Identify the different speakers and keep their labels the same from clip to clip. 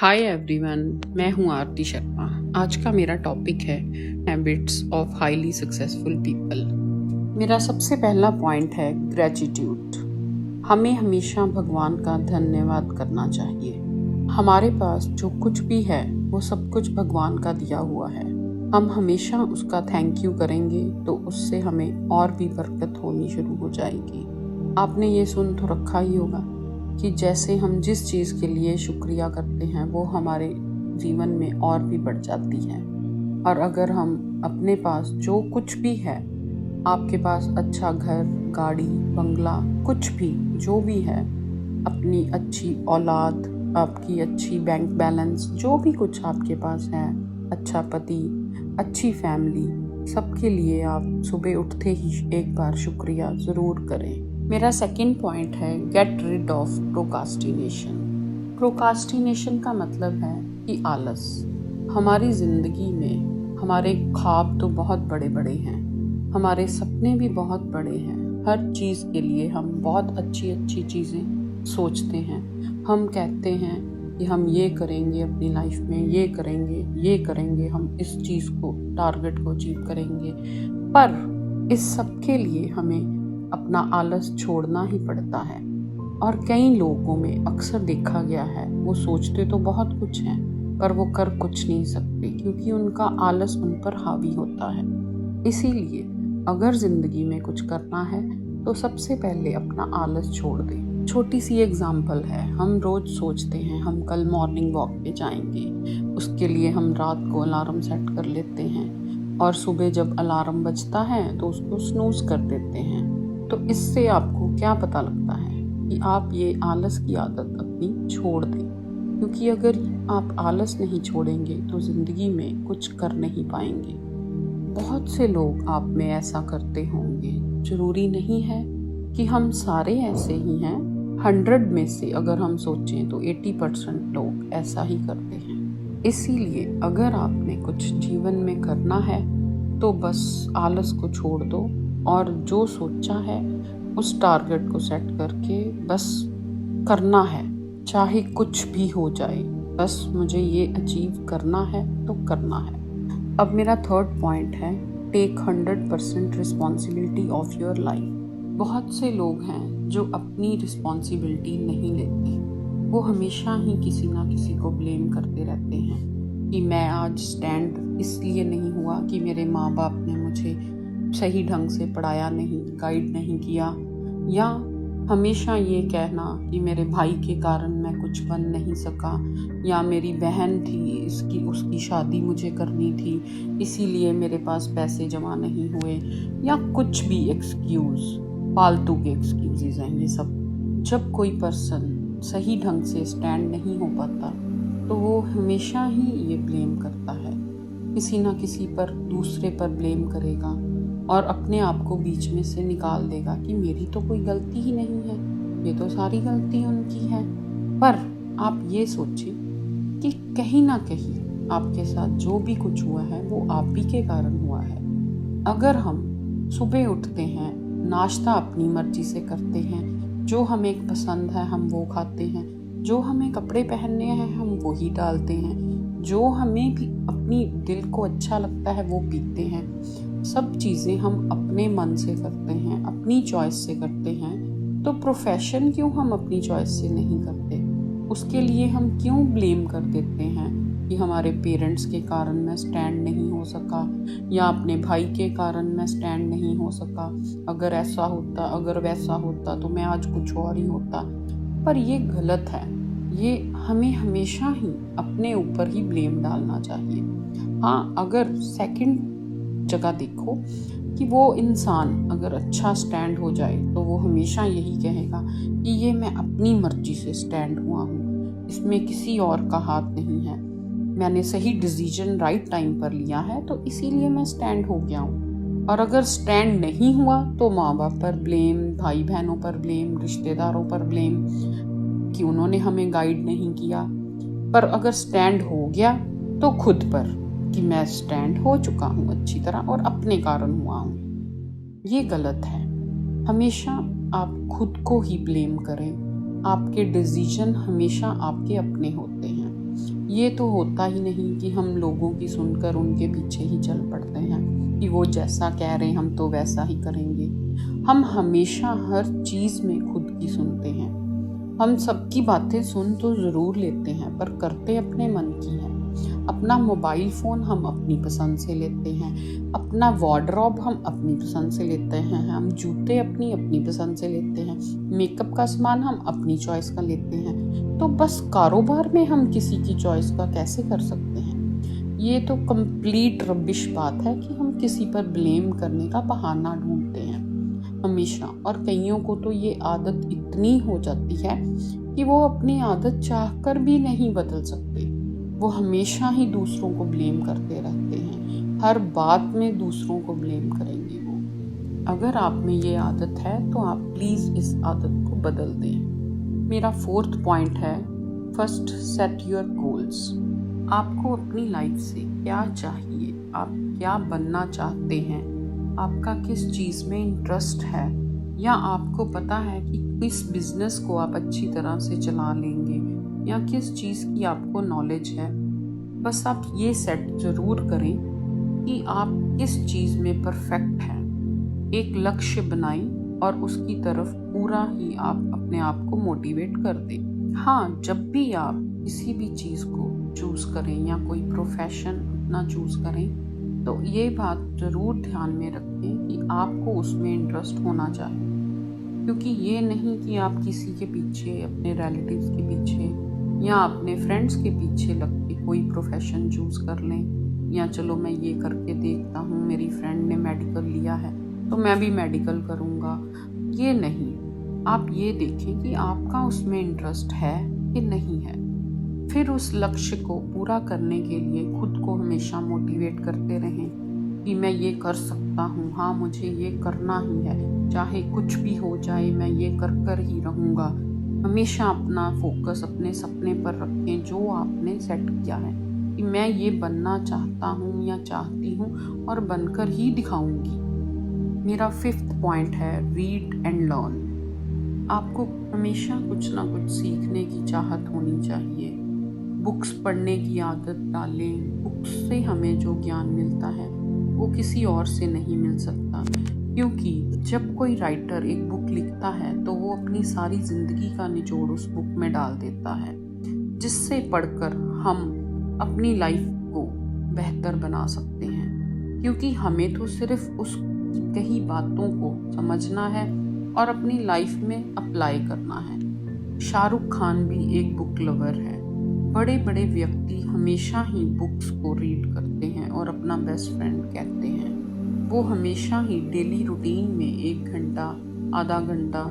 Speaker 1: Hi everyone, मैं हूं आरती शर्मा। आज का मेरा टॉपिक है habits of highly successful people. मेरा सबसे पहला पॉइंट है ग्रेटिट्यूड। हमें हमेशा भगवान का धन्यवाद करना चाहिए। हमारे पास जो कुछ भी है वो सब कुछ भगवान का दिया हुआ है। हम हमेशा उसका थैंक यू करेंगे तो उससे हमें और भी बरकत होनी शुरू हो जाएगी। आपने ये सुन तो रखा ही होगा कि जैसे हम जिस चीज़ के लिए शुक्रिया करते हैं वो हमारे जीवन में और भी बढ़ जाती है। और अगर हम अपने पास जो कुछ भी है, आपके पास अच्छा घर, गाड़ी, बंगला, कुछ भी जो भी है, अपनी अच्छी औलाद, आपकी अच्छी बैंक बैलेंस, जो भी कुछ आपके पास है, अच्छा पति, अच्छी फैमिली, सबके लिए आप सुबह उठते ही एक बार शुक्रिया ज़रूर करें। मेरा सेकंड पॉइंट है get rid of procrastination. Procrastination का मतलब है कि आलस। हमारी ज़िंदगी में हमारे ख्वाब तो बहुत बड़े बड़े हैं, हमारे सपने भी बहुत बड़े हैं। हर चीज़ के लिए हम बहुत अच्छी अच्छी चीज़ें सोचते हैं। हम कहते हैं कि हम ये करेंगे अपनी लाइफ में, ये करेंगे, हम इस चीज़ को, टारगेट को अचीव करेंगे। पर इस सब के लिए हमें अपना आलस छोड़ना ही पड़ता है। और कई लोगों में अक्सर देखा गया है, वो सोचते तो बहुत कुछ हैं पर वो कर कुछ नहीं सकते क्योंकि उनका आलस उन पर हावी होता है। इसीलिए अगर ज़िंदगी में कुछ करना है तो सबसे पहले अपना आलस छोड़ दें। छोटी सी एग्जाम्पल है, हम रोज़ सोचते हैं हम कल मॉर्निंग वॉक पे जाएंगे। उसके लिए हम रात को अलार्म सेट कर लेते हैं और सुबह जब अलार्म बजता है तो उसको स्नूज़ कर देते हैं। तो इससे आपको क्या पता लगता है कि आप ये आलस की आदत अपनी छोड़ दें, क्योंकि अगर आप आलस नहीं छोड़ेंगे तो ज़िंदगी में कुछ कर नहीं पाएंगे। बहुत से लोग आप में ऐसा करते होंगे, ज़रूरी नहीं है कि हम सारे ऐसे ही हैं। 100 में से अगर हम सोचें तो 80% लोग ऐसा ही करते हैं। इसीलिए अगर आपने कुछ जीवन में करना है तो बस आलस को छोड़ दो और जो सोचा है उस टारगेट को सेट करके बस करना है, चाहे कुछ भी हो जाए। बस मुझे ये अचीव करना है तो करना है। अब मेरा थर्ड पॉइंट है take 100% responsibility of your life. बहुत से लोग हैं जो अपनी रिस्पॉन्सिबिलिटी नहीं लेते। वो हमेशा ही किसी ना किसी को ब्लेम करते रहते हैं कि मैं आज स्टैंड इसलिए नहीं हुआ कि मेरे माँ बाप ने मुझे सही ढंग से पढ़ाया नहीं, गाइड नहीं किया, या हमेशा ये कहना कि मेरे भाई के कारण मैं कुछ बन नहीं सका, या मेरी बहन थी उसकी शादी मुझे करनी थी इसीलिए मेरे पास पैसे जमा नहीं हुए, या कुछ भी एक्सक्यूज़, फालतू के एक्सक्यूजेज हैं ये सब। जब कोई पर्सन सही ढंग से स्टैंड नहीं हो पाता तो वो हमेशा ही ये ब्लेम करता है, किसी ना किसी पर, दूसरे पर ब्लेम करेगा और अपने आप को बीच में से निकाल देगा कि मेरी तो कोई गलती ही नहीं है, ये तो सारी गलती उनकी है। पर आप ये सोचिए कि कहीं ना कहीं आपके साथ जो भी कुछ हुआ है वो आप ही के कारण हुआ है। अगर हम सुबह उठते हैं, नाश्ता अपनी मर्जी से करते हैं, जो हमें पसंद है हम वो खाते हैं, जो हमें कपड़े पहनने हैं हम वही डालते हैं, जो हमें भी अपनी दिल को अच्छा लगता है वो पीते हैं, सब चीज़ें हम अपने मन से करते हैं, अपनी चॉइस से करते हैं, तो प्रोफेशन क्यों हम अपनी चॉइस से नहीं करते? उसके लिए हम क्यों ब्लेम कर देते हैं कि हमारे पेरेंट्स के कारण मैं स्टैंड नहीं हो सका, या अपने भाई के कारण मैं स्टैंड नहीं हो सका, अगर ऐसा होता, अगर वैसा होता तो मैं आज कुछ और ही होता। पर ये गलत है। ये हमें हमेशा ही अपने ऊपर ही ब्लेम डालना चाहिए। हाँ, अगर सेकंड जगह देखो कि वो इंसान अगर अच्छा स्टैंड हो जाए तो वो हमेशा यही कहेगा कि ये मैं अपनी मर्जी से स्टैंड हुआ हूँ, इसमें किसी और का हाथ नहीं है, मैंने सही डिसीजन राइट टाइम पर लिया है तो इसीलिए मैं स्टैंड हो गया हूँ। और अगर स्टैंड नहीं हुआ तो माँ बाप पर ब्लेम, भाई बहनों पर ब्लेम, रिश्तेदारों पर ब्लेम कि उन्होंने हमें गाइड नहीं किया। पर अगर स्टैंड हो गया तो खुद पर कि मैं स्टैंड हो चुका हूँ अच्छी तरह और अपने कारण हुआ हूँ। ये गलत है। हमेशा आप खुद को ही ब्लेम करें। आपके डिसीजन हमेशा आपके अपने होते हैं। ये तो होता ही नहीं कि हम लोगों की सुनकर उनके पीछे ही चल पड़ते हैं कि वो जैसा कह रहे हैं हम तो वैसा ही करेंगे। हम हमेशा हर चीज़ में खुद की सुनते हैं। हम सबकी बातें सुन तो ज़रूर लेते हैं पर करते अपने मन की हैं। अपना मोबाइल फ़ोन हम अपनी पसंद से लेते हैं, अपना वार्डरोब हम अपनी पसंद से लेते हैं, हम जूते अपनी अपनी पसंद से लेते हैं, मेकअप का सामान हम अपनी चॉइस का लेते हैं। तो बस कारोबार में हम किसी की चॉइस का कैसे कर सकते हैं? ये तो कंप्लीट रबिश बात है कि हम किसी पर ब्लेम करने का बहाना ढूंढते हैं हमेशा। और कईयों को तो ये आदत इतनी हो जाती है कि वो अपनी आदत चाहकर भी नहीं बदल सकते। वो हमेशा ही दूसरों को ब्लेम करते रहते हैं, हर बात में दूसरों को ब्लेम करेंगे वो। अगर आप में ये आदत है तो आप प्लीज़ इस आदत को बदल दें। मेरा 4th पॉइंट है, फर्स्ट सेट योर गोल्स। आपको अपनी लाइफ से क्या चाहिए, आप क्या बनना चाहते हैं, आपका किस चीज़ में इंटरेस्ट है, या आपको पता है कि किस बिजनेस को आप अच्छी तरह से चला लेंगे, या किस चीज़ की आपको नॉलेज है। बस आप ये सेट ज़रूर करें कि आप किस चीज़ में परफेक्ट हैं। एक लक्ष्य बनाएं और उसकी तरफ पूरा ही आप अपने आप को मोटिवेट कर दें। हाँ, जब भी आप किसी भी चीज़ को चूज़ करें या कोई प्रोफेशन अपना चूज़ करें तो ये बात ज़रूर ध्यान में रखें कि आपको उसमें इंटरेस्ट होना चाहिए। क्योंकि ये नहीं कि आप किसी के पीछे, अपने रिलेटिव्स के पीछे या अपने फ्रेंड्स के पीछे लग के कोई प्रोफेशन चूज़ कर लें, या चलो मैं ये करके देखता हूँ, मेरी फ्रेंड ने मेडिकल लिया है तो मैं भी मेडिकल करूँगा। ये नहीं, आप ये देखें कि आपका उसमें इंटरेस्ट है कि नहीं है। फिर उस लक्ष्य को पूरा करने के लिए खुद को हमेशा मोटिवेट करते रहें कि मैं ये कर सकता हूँ, हाँ मुझे ये करना ही है, चाहे कुछ भी हो जाए मैं ये कर ही रहूँगा। हमेशा अपना फोकस अपने सपने पर रखें जो आपने सेट किया है कि मैं ये बनना चाहता हूँ या चाहती हूँ और बनकर ही दिखाऊंगी। मेरा 5th पॉइंट है, रीड एंड लर्न। आपको हमेशा कुछ ना कुछ सीखने की चाहत होनी चाहिए। बुक्स पढ़ने की आदत डालें। बुक्स से हमें जो ज्ञान मिलता है वो किसी और से नहीं मिल सकता, क्योंकि जब कोई राइटर एक बुक लिखता है तो वो अपनी सारी ज़िंदगी का निचोड़ उस बुक में डाल देता है, जिससे पढ़कर हम अपनी लाइफ को बेहतर बना सकते हैं। क्योंकि हमें तो सिर्फ उसकी कही बातों को समझना है और अपनी लाइफ में अप्लाई करना है। शाहरुख खान भी एक बुक लवर है। बड़े बड़े व्यक्ति हमेशा ही बुक्स को रीड करते हैं और अपना बेस्ट फ्रेंड कहते हैं। वो हमेशा ही डेली रूटीन में 1 घंटा, आधा घंटा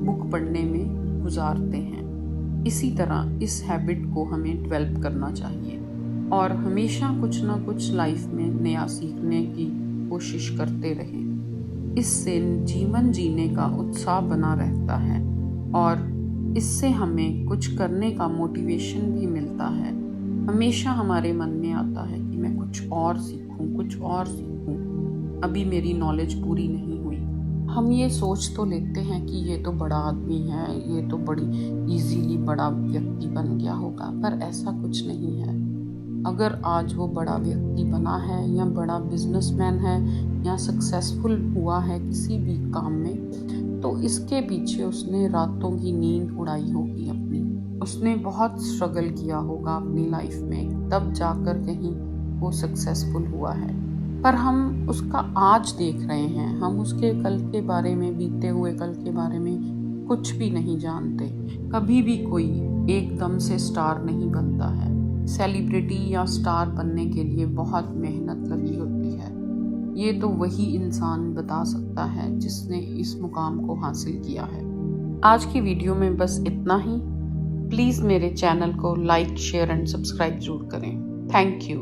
Speaker 1: बुक पढ़ने में गुजारते हैं। इसी तरह इस हैबिट को हमें डेवलप करना चाहिए और हमेशा कुछ ना कुछ लाइफ में नया सीखने की कोशिश करते रहें। इससे जीवन जीने का उत्साह बना रहता है और इससे हमें कुछ करने का मोटिवेशन भी मिलता है। हमेशा हमारे मन में आता है कि मैं कुछ और सीखूं, कुछ और सीखूं, अभी मेरी नॉलेज पूरी नहीं हुई। हम ये सोच तो लेते हैं कि ये तो बड़ा आदमी है, ये तो बड़ी इजीली बड़ा व्यक्ति बन गया होगा, पर ऐसा कुछ नहीं है। अगर आज वो बड़ा व्यक्ति बना है या बड़ा बिजनेसमैन है या सक्सेसफुल हुआ है किसी भी काम में, तो इसके पीछे उसने रातों की नींद उड़ाई होगी अपनी। उसने बहुत स्ट्रगल किया होगा अपनी लाइफ में, तब जाकर कहीं वो सक्सेसफुल हुआ है। पर हम उसका आज देख रहे हैं, हम उसके कल के बारे में, बीते हुए कल के बारे में कुछ भी नहीं जानते। कभी भी कोई एकदम से स्टार नहीं बनता है। सेलिब्रिटी या स्टार बनने के लिए बहुत मेहनत लगी होती है। ये तो वही इंसान बता सकता है जिसने इस मुकाम को हासिल किया है। आज की वीडियो में बस इतना ही। प्लीज़ मेरे चैनल को लाइक, शेयर एंड सब्सक्राइब जरूर करें। Thank you.